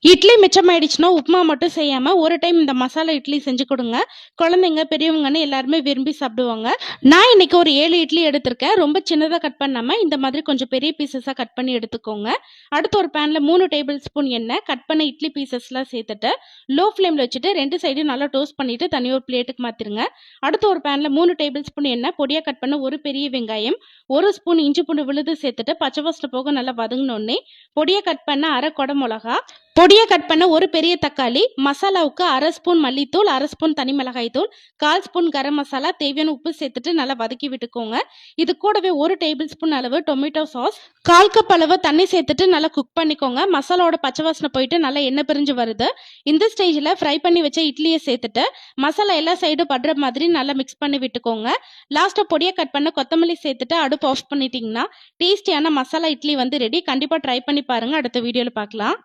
இட்லி மிச்சமாயிடுச்சுன்னா உப்புமா மட்டும் செய்யாம ஒரு டைம் இந்த மசாலா இட்லி செஞ்சு கொடுங்க. குழந்தைங்க பெரியவங்கன்னு எல்லாருமே விரும்பி சாப்பிடுவாங்க. நான் இன்னைக்கு ஒரு 7 இட்லி எடுத்திருக்கேன். ரொம்ப சின்னதாக கட் பண்ணாம இந்த மாதிரி கொஞ்சம் பெரிய பீசஸாக கட் பண்ணி எடுத்துக்கோங்க. அடுத்து ஒரு பேனில் 3 டேபிள் ஸ்பூன் எண்ணெய், கட் பண்ண இட்லி பீசஸ்லாம் சேர்த்துட்டு லோ ஃப்ளேமில் வச்சுட்டு 2 சைடும் நல்லா டோஸ்ட் பண்ணிட்டு தனி ஒரு பிளேட்டுக்கு மாற்றிருங்க. அடுத்து ஒரு பேனில் 3 டேபிள் ஸ்பூன் எண்ணெய், பொடியாக கட் பண்ண ஒரு பெரிய வெங்காயம், 1 ஸ்பூன் இஞ்சி பூண்டு விழுது சேர்த்துட்டு பச்சை வாசனை போக நல்லா வதங்கினோடனே பொடியாக கட் பண்ண அரை கொடை மிளகா, பொடியை கட் பண்ண ஒரு பெரிய தக்காளி, மசாலாவுக்கு அரை ஸ்பூன் மல்லித்தூள், அரை ஸ்பூன் தனி மிளகாய் தூள், 1/4 ஸ்பூன் கரம் மசாலா, தேவையான உப்பு சேர்த்துட்டு நல்லா வதக்கி விட்டுக்கோங்க. இது கூடவே ஒரு டேபிள் ஸ்பூன் அளவு டொமேட்டோ சாஸ், 1/4 கப் அளவு தண்ணி சேர்த்துட்டு நல்லா குக் பண்ணிக்கோங்க. மசாலாவோட பச்சை வாசனை போயிட்டு நல்லா எண்ணெய் பிரிஞ்சு வருது. இந்த ஸ்டேஜில் ஃப்ரை பண்ணி வச்ச இட்லியை சேர்த்துட்டு மசாலா எல்லா சைடும் படுற மாதிரி நல்லா மிக்ஸ் பண்ணி விட்டுக்கோங்க. லாஸ்ட்டாக பொடியை கட் பண்ண கொத்தமல்லி சேர்த்துட்டு அடுப்பு ஆஃப் பண்ணிட்டீங்கன்னா டேஸ்டியான மசாலா இட்லி வந்து ரெடி. கண்டிப்பாக ட்ரை பண்ணி பாருங்க. அடுத்த வீடியோவில் பார்க்கலாம்.